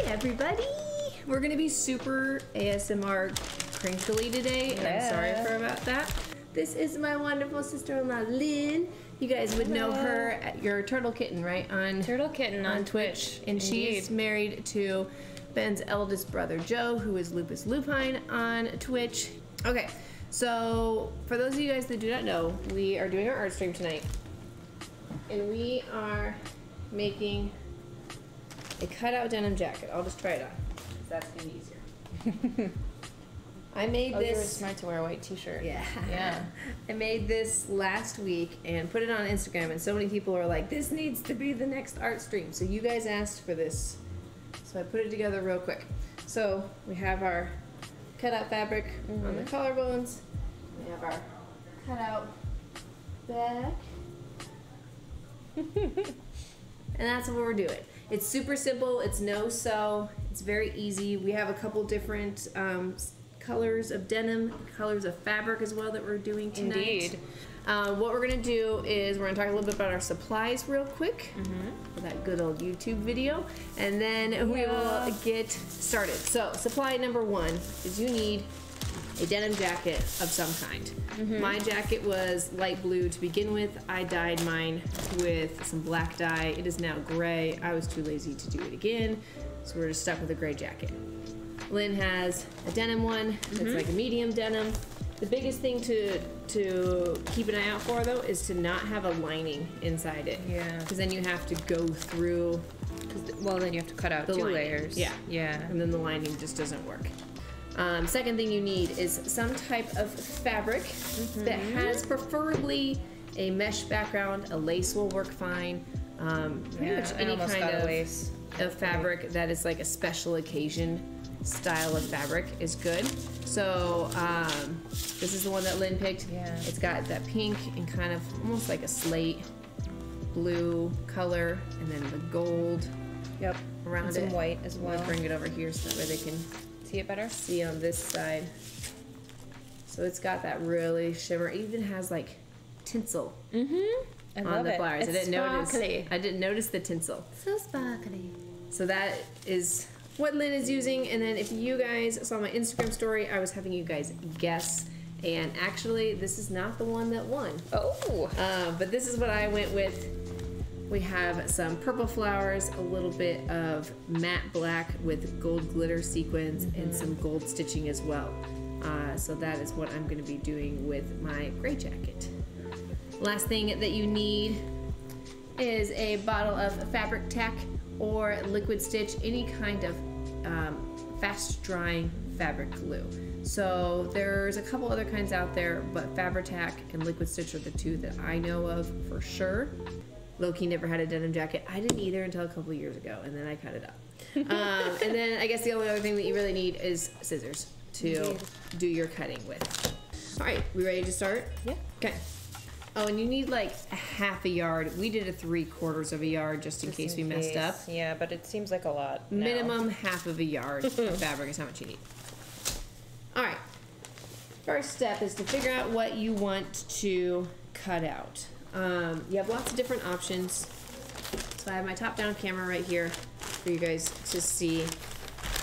everybody! We're gonna be super ASMR crinkly today, and I'm sorry about that. This is my wonderful sister-in-law, Lynn. You guys would know her at your Turtle Kitten, right? Turtle Kitten on Twitch. And she's married to Ben's eldest brother, Joe, who is Lupus Lupine on Twitch. Okay, so for those of you guys that do not know, we are doing our art stream tonight. And we are making a cutout denim jacket. I'll just try it on, because that's going to be easier. I made this. You were smart to wear a white t-shirt. Yeah. I made this last week and put it on Instagram, and so many people are like, this needs to be the next art stream. So you guys asked for this. So I put it together real quick. So we have our cutout fabric on the collarbones. We have our cutout back. And that's what we're doing. It's super simple. It's no sew. It's very easy. We have a couple different colors of denim, colors of fabric as well that we're doing tonight. Indeed. What we're gonna do is we're gonna talk a little bit about our supplies real quick for that good old YouTube video, and then we will get started. So supply number one is you need a denim jacket of some kind. My jacket was light blue to begin with. I dyed mine with some black dye. It is now gray. I was too lazy to do it again, so we're just stuck with a gray jacket. Lynn has a denim one that's like a medium denim. The biggest thing to keep an eye out for, though, is to not have a lining inside it. Yeah. Because then you have to go through. Well, then you have to cut out two layers. Yeah. Yeah. And then the lining just doesn't work. Second thing you need is some type of fabric that has preferably a mesh background. A lace will work fine. Pretty much any kind of fabric that is like a special occasion style of fabric is good. So this is the one that Lynn picked. Yeah. It's got that pink and kind of almost like a slate blue color, and then the gold around and it. some white as well. I'm gonna bring it over here so that way they can see it better. See on this side. So it's got that really shimmer. It even has like tinsel on the flowers. It's sparkly. I didn't notice the tinsel. So sparkly. So that is what Lynn is using. And then if you guys saw my Instagram story, I was having you guys guess. And actually, this is not the one that won. Oh. But this is what I went with. We have some purple flowers, a little bit of matte black with gold glitter sequins, and some gold stitching as well. So that is what I'm going to be doing with my gray jacket. Last thing that you need is a bottle of fabric tack or liquid stitch, any kind of fast drying fabric glue. So there's a couple other kinds out there, but fabric tack and liquid stitch are the two that I know of for sure. Loki never had a denim jacket. I didn't either until a couple years ago, and then I cut it up. And then I guess the only other thing that you really need is scissors to do your cutting with. All right, we ready to start? Yeah. Okay. Oh, and you need like a half a yard. We did a 3/4 of a yard just in case we messed up. Yeah, but it seems like a lot now. Minimum half of a yard of fabric is how much you need. All right. First step is to figure out what you want to cut out. You have lots of different options. So I have my top-down camera right here for you guys to see.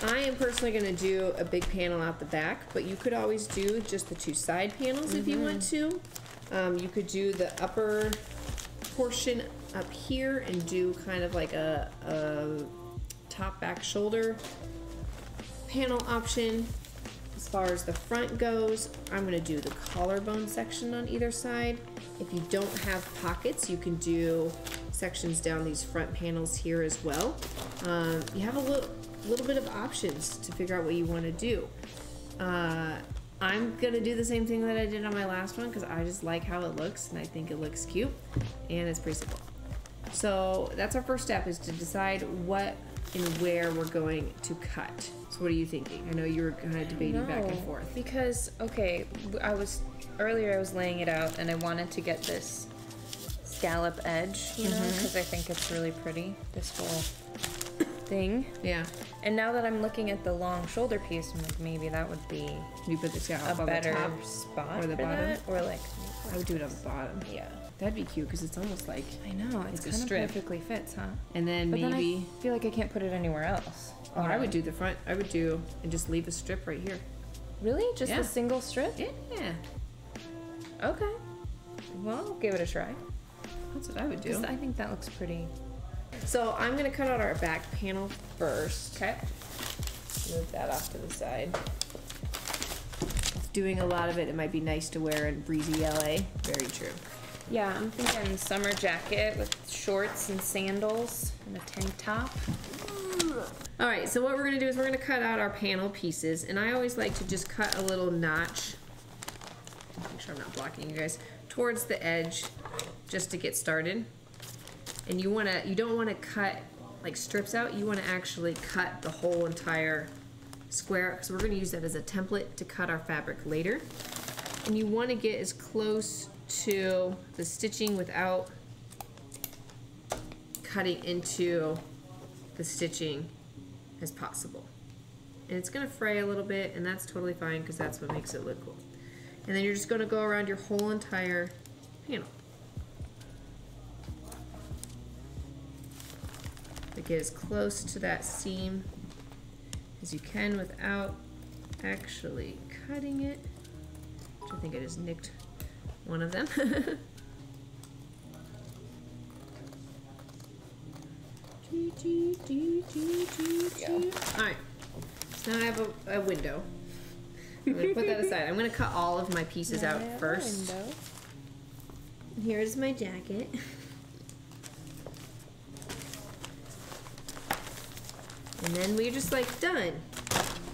I am personally going to do a big panel out the back, but you could always do just the two side panels if you want to. You could do the upper portion up here and do kind of like a top back shoulder panel option. As far as the front goes, I'm going to do the collarbone section on either side. If you don't have pockets, you can do sections down these front panels here as well. You have a little bit of options to figure out what you want to do. I'm going to do the same thing that I did on my last one because I just like how it looks and I think it looks cute and it's pretty simple. So that's our first step, is to decide what and where we're going to cut. So what are you thinking? I know you were kind of debating back and forth. Because, okay, earlier I was laying it out and I wanted to get this scallop edge, you know, because I think it's really pretty, this whole thing. Yeah. And now that I'm looking at the long shoulder piece, I'm like, maybe that would be You put the scallop a on better the top spot or the for bottom? that. Or like, I would do it on the bottom. yeah. That'd be cute because it's almost like, I know, it's It's a kind of strip. perfectly fits, huh? and then But maybe. then I feel like I can't put it anywhere else. Oh, I would do the front. I would do and just leave a strip right here. Really? Just Yeah. a single strip? Yeah, Okay. Well, I'll give it a try. that's what I would do. 'Cause I think that looks pretty. So I'm gonna cut out our back panel first. Okay. Move that off to the side. Doing a lot of it, it might be nice to wear in breezy LA. Very true. Yeah, I'm thinking summer jacket with shorts and sandals and a tank top. All right, so what we're gonna do is we're gonna cut out our panel pieces, and I always like to just cut a little notch. Make sure I'm not blocking you guys. Towards the edge, just to get started. And you don't wanna cut like strips out. You wanna actually cut the whole entire square, because we're gonna use that as a template to cut our fabric later. And you wanna get as close to the stitching without cutting into the stitching as possible. And it's gonna fray a little bit, and that's totally fine because that's what makes it look cool. And then you're just gonna go around your whole entire panel. To get as close to that seam as you can without actually cutting it. Which I think I just nicked one of them. Alright, so now I have a window. I'm gonna put that aside. I'm gonna cut all of my pieces out first. Here's my jacket. And then we're just like done.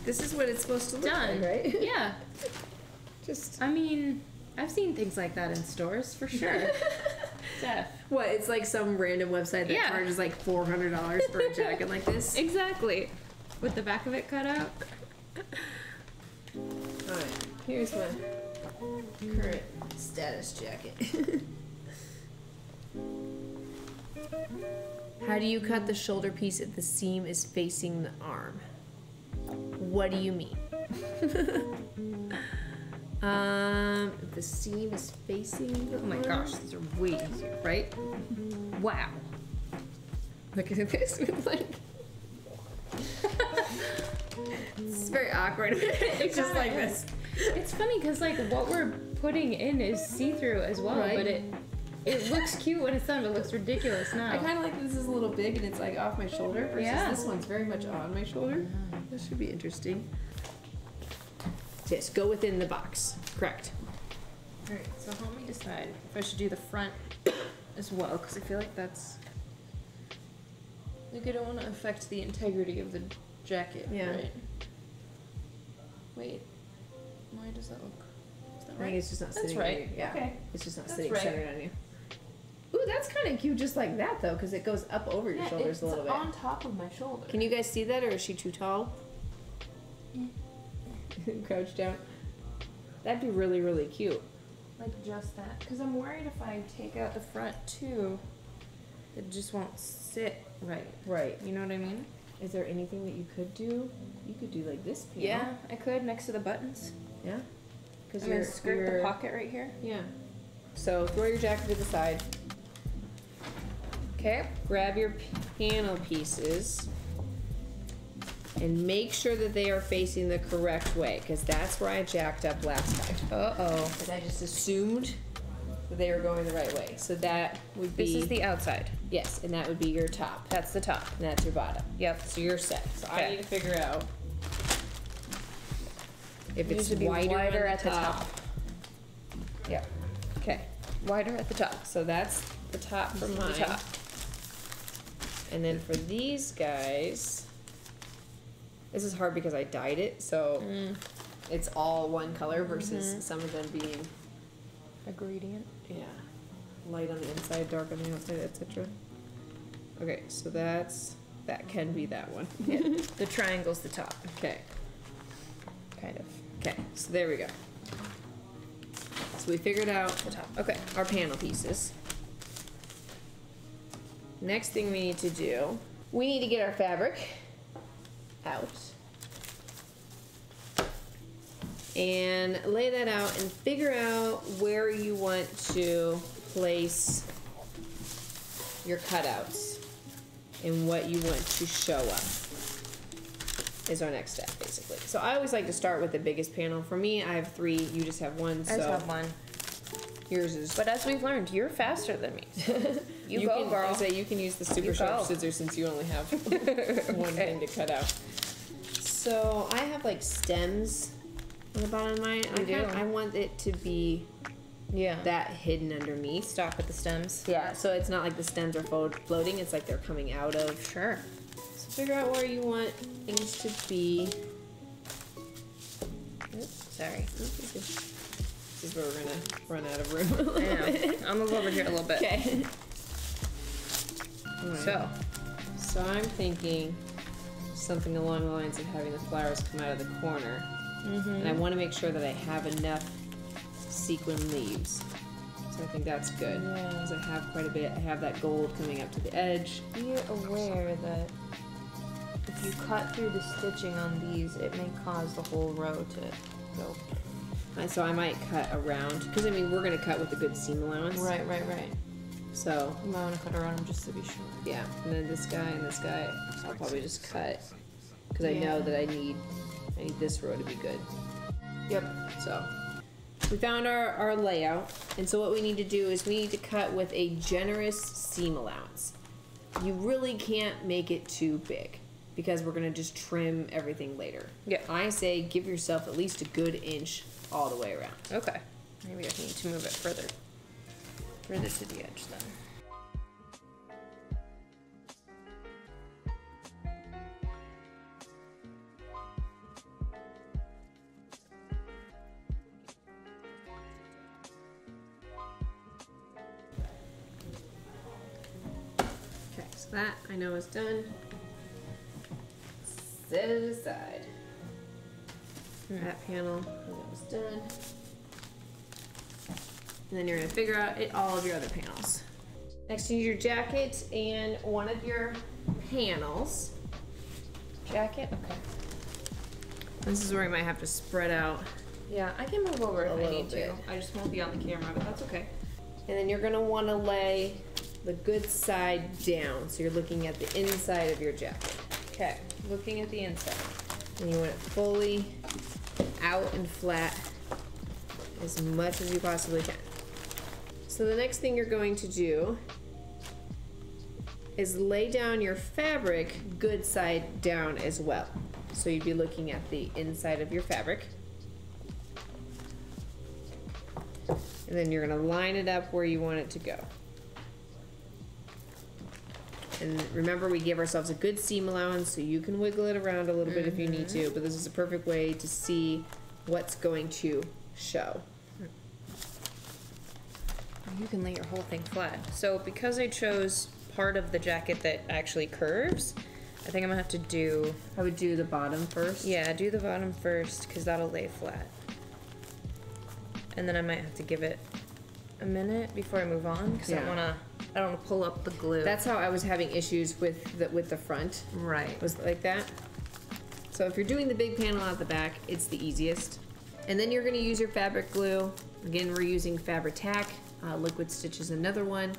This is what it's supposed to look like, right? Yeah. Just I mean, I've seen things like that in stores for sure. Def. what? It's like some random website that Yeah. charges like $400 for a jacket like this. Exactly. With the back of it cut out. Alright, here's my current status jacket. How do you cut the shoulder piece if the seam is facing the arm? What do you mean? If the seam is facing the Oh my arm? gosh, these are way easier. Right? Wow. Look at this with like... It's very awkward. It's just like this. It's funny because like what we're putting in is see-through as well, Right. but it looks cute when it's done, but it looks ridiculous now. I kind of like that this is a little big and it's like off my shoulder versus Yeah. this one's very much on my shoulder. This should be interesting. Yes, go within the box. Correct. Alright, so help me decide if I should do the front as well, because I feel like that's... Like I don't want to affect the integrity of the jacket, Yeah. right? Wait, why does that look... Is that I think it's just not That's sitting right. on you. Yeah. Okay. It's just not That's sitting right. centered on you. Ooh, that's kind of cute just like that though, because it goes up over your shoulders a little bit. on top of my shoulder. Can you guys see that, or is she too tall? Crouch down. That'd be really, really cute. Like just that. Because I'm worried if I take out the front too, it just won't sit right. Right. You know what I mean? Is there anything that you could do? You could do like this panel. Yeah, I could next to the buttons. Yeah. Because And then skirt the pocket right here. Yeah. So throw your jacket to the side. Okay. Grab your panel pieces and make sure that they are facing the correct way, because that's where I jacked up last time. Uh-oh. Because I just assumed that they were going the right way. So that would be... This is the outside. Yes, and that would be your top. That's the top. And that's your bottom. Yep. So you're set. So I Okay. need to figure out if It it's needs to be wider wider on at the top. Yep. Okay. Wider at the top. So that's the top for This is mine. the top. And then for these guys, this is hard because I dyed it, so it's all one color versus some of them being, A gradient. yeah, light on the inside, dark on the outside, etc. Okay, so that can be that one. Yeah. The triangle's the top. Okay. Kind of. Okay, so there we go. So we figured out The top. okay, our panel pieces. Next thing we need to do, we need to get our fabric out and lay that out and figure out where you want to place your cutouts and what you want to show up is our next step, basically. So I always like to start with the biggest panel. For me, I have 3. You just have 1. I just have 1. Yours is. But as we've learned, you're faster than me. You go, can, girl. I say you can use the super sharp scissors since you only have one thing to cut out. So I have like stems on the bottom of mine. I want it to be that hidden underneath. Stop at the stems. Yeah, so it's not like the stems are floating. It's like they're coming out of. Sure. So figure out where you want things to be. Oops, sorry. This is where we're gonna run out of room. I know. I'm gonna go over here a little bit. Okay. Right. So I'm thinking something along the lines of having the flowers come out of the corner. And I want to make sure that I have enough sequin leaves. So I think that's good. Because I have quite a bit. I have that gold coming up to the edge. Be aware that if you cut through the stitching on these, it may cause the whole row to go. So I might cut around. Because, I mean, we're going to cut with a good seam allowance. Right. So I want to cut around them just to be sure. Yeah, and then this guy and this guy, I'll probably just cut. Because I know that I need this row to be good. Yep. So we found our layout, and so what we need to do is we need to cut with a generous seam allowance. You really can't make it too big because we're gonna just trim everything later. Yeah. I say give yourself at least a good inch all the way around. Okay. Maybe I need to move it further to the edge then. That I know is done. Set it aside. That panel, that was done. And then you're gonna figure out all of your other panels. Next, you need your jacket and one of your panels. Jacket? Okay. This is where you might have to spread out. Yeah, I can move over if I need bit. to. I just won't be on the camera, but that's okay. And then you're gonna wanna lay the good side down. So you're looking at the inside of your jacket. Okay, looking at the inside. And you want it fully out and flat as much as you possibly can. So the next thing you're going to do is lay down your fabric good side down as well. So you'd be looking at the inside of your fabric. And then you're gonna line it up where you want it to go. And remember, we give ourselves a good seam allowance, so you can wiggle it around a little bit if you need to, but this is a perfect way to see what's going to show. You can lay your whole thing flat. So because I chose part of the jacket that actually curves, I think I'm gonna have to do... I would do the bottom first. Yeah, do the bottom first, because that'll lay flat. And then I might have to give it a minute before I move on, because I don't want to pull up the glue. That's how I was having issues with the front. Right. Was like that. So if you're doing the big panel out the back, it's the easiest. And then you're going to use your fabric glue. Again, we're using Fabri-Tac. Liquid Stitch is another one.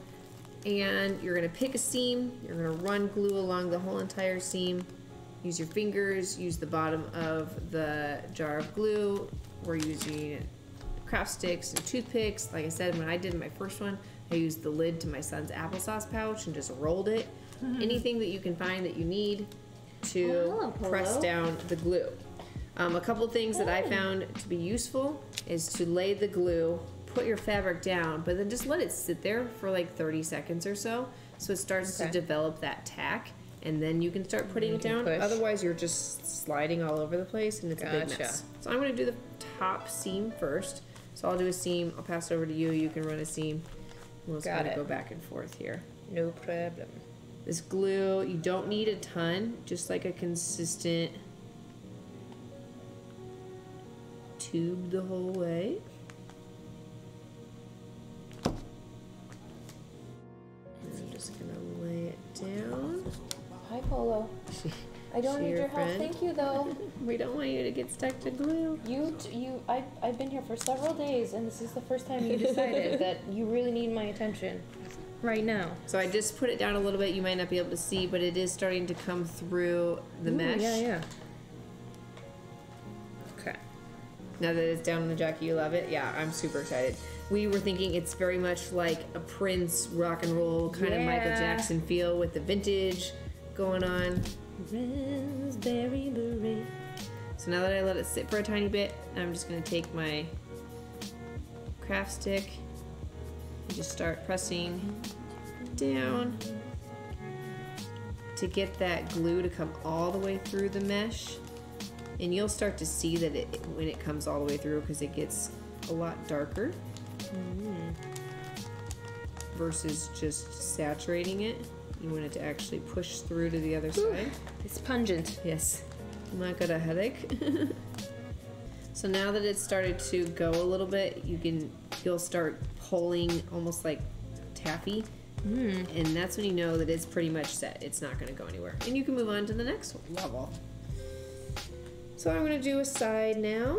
And you're going to pick a seam. You're going to run glue along the whole entire seam. Use your fingers. Use the bottom of the jar of glue. We're using craft sticks and toothpicks. Like I said, when I did my first one, I used the lid to my son's applesauce pouch and just rolled it. Anything that you can find that you need to press down the glue. A couple things that I found to be useful is to lay the glue, put your fabric down, but then just let it sit there for like 30 seconds or so it starts to develop that tack, and then you can start putting it down. Otherwise, you're just sliding all over the place, and it's a big mess. So I'm going to do the top seam first. So I'll do a seam. I'll pass it over to you. You can run a seam. We'll just kind of go back and forth here. No problem. This glue, you don't need a ton, just like a consistent tube the whole way. And I'm just gonna lay it down. Hi, Polo. I don't need your your help. friend. Thank you, though. We don't want you to get stuck to glue. I've been here for several days, and this is the first time you decided that you really need my attention right now. So I just put it down a little bit. You might not be able to see, but it is starting to come through the mesh. Yeah. Okay. Now that it's down on the jacket, you love it? Yeah, I'm super excited. We were thinking it's very much like a Prince rock and roll kind of Michael Jackson feel with the vintage going on. Raspberry beret. So now that I let it sit for a tiny bit, I'm just going to take my craft stick and just start pressing down to get that glue to come all the way through the mesh. And you'll start to see that when it comes all the way through, because it gets a lot darker versus just saturating it. You want it to actually push through to the other side. It's pungent. Yes. I'm not got a headache. So now that it's started to go a little bit, you'll start pulling almost like taffy. And that's when you know that it's pretty much set. It's not going to go anywhere. And you can move on to the next level. So I'm going to do a side now.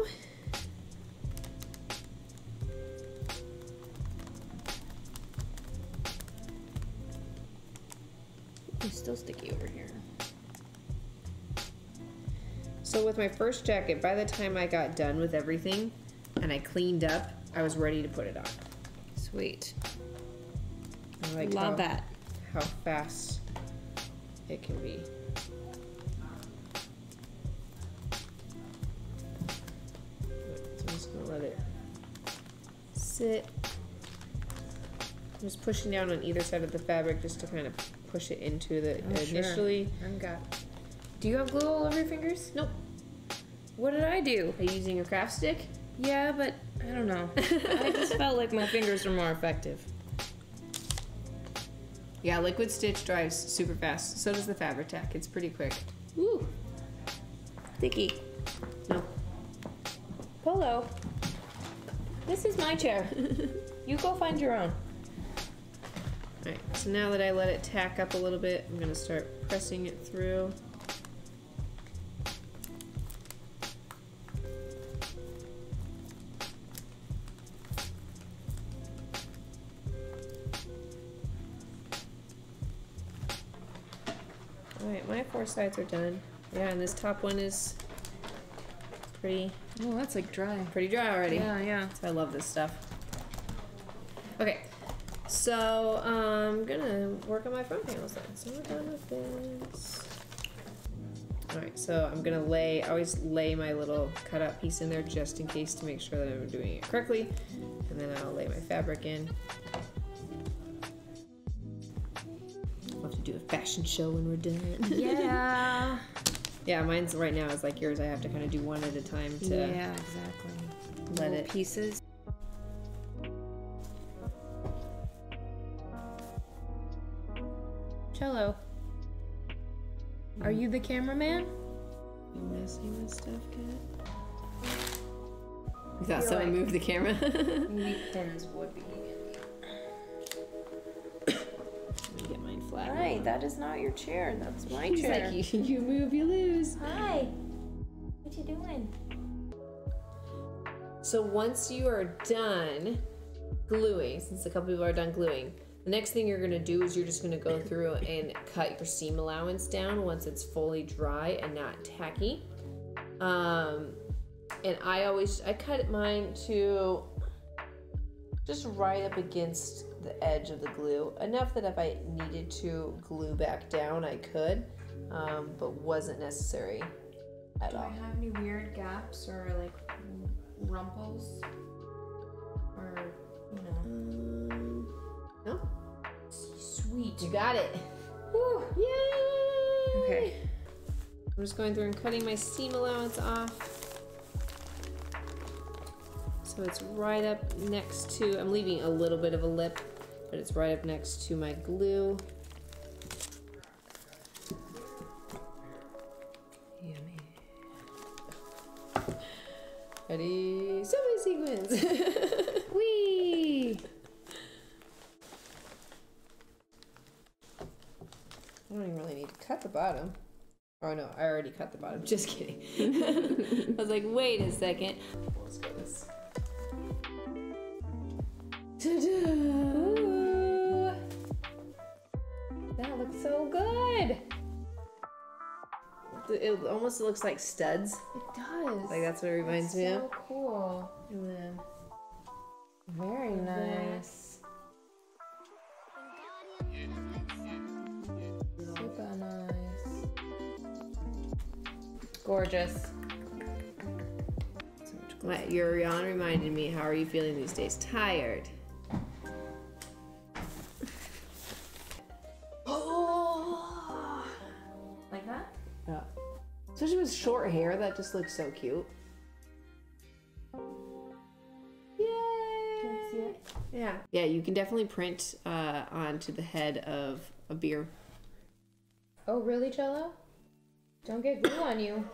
It's still sticky over here. So with my first jacket, by the time I got done with everything and I cleaned up, I was ready to put it on. Sweet. I like Love that. How fast it can be. So I'm just gonna let it sit. I'm just pushing down on either side of the fabric just to kind of push it into the initially. Sure. Do you have glue all over your fingers? Nope. What did I do? Are you using a craft stick? Yeah, but I don't know. I just felt like my fingers were more effective. Yeah, liquid stitch dries super fast. So does the fabric tack. It's pretty quick. Woo. Sticky. No. Polo. This is my chair. You go find your own. Alright, so now that I let it tack up a little bit, I'm gonna start pressing it through. Alright, my 4 sides are done. Yeah, and this top one is pretty Oh, that's like dry. pretty dry already. Yeah. So I love this stuff. Okay, so I'm gonna work on my front panels then. So we're done with this. Alright, so I'm gonna I always lay my little cutout piece in there just in case to make sure that I'm doing it correctly. And then I'll lay my fabric in. We'll have to do a fashion show when we're done. Yeah. Yeah, mine's right now is like yours. I have to kind of do one at a time to Yeah, exactly. let Little it pieces. Cello. Are you the cameraman? You messing with stuff, Kat? You thought feel someone like- moved the camera? Weekends would be. Let me get mine flat. Hi, that is not your chair. That's my He's chair. like, you move, you lose. Hi. What you doing? So once you are done gluing, since a couple people are done gluing, the next thing you're gonna do is you're just gonna go through and cut your seam allowance down once it's fully dry and not tacky. And I cut mine to just right up against the edge of the glue, enough that if I needed to glue back down, I could, but wasn't necessary at Do I all. have any weird gaps or like rumples? Or, you know. No? Sweet. You got it. Whew. Yay! Okay. I'm just going through and cutting my seam allowance off. So it's right up next to, I'm leaving a little bit of a lip, but it's right up next to my glue. Yummy. Ready? So many sequins. Whee! I don't even really need to cut the bottom. Oh no, I already cut the bottom. Just kidding. I was like, wait a second. Let's go this. Ta-da! Ooh. That looks so good. It almost looks like studs. It does. Like that's what it reminds me of. So cool. And then Very nice. Super nice. Gorgeous. Your yawn reminded me. How are you feeling these days? Tired. Oh, like that? Yeah. Especially with short hair, that just looks so cute. Yay! Can you see it? Yeah. Yeah, you can definitely print onto the head of a beer. Oh, really, Cello? Don't get glue on you.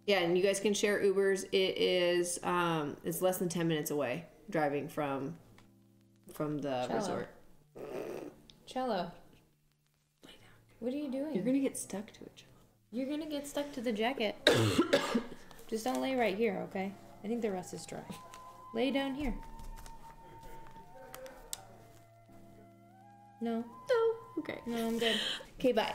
Yeah, and you guys can share Ubers. It is it's less than 10 minutes away driving from the Cello. resort. Cello. What are you doing? You're gonna get stuck to it. You're gonna get stuck to the jacket. Just don't lay right here, okay? I think the rest is dry. Lay down here. No. No. Okay. No, I'm good. Okay, bye.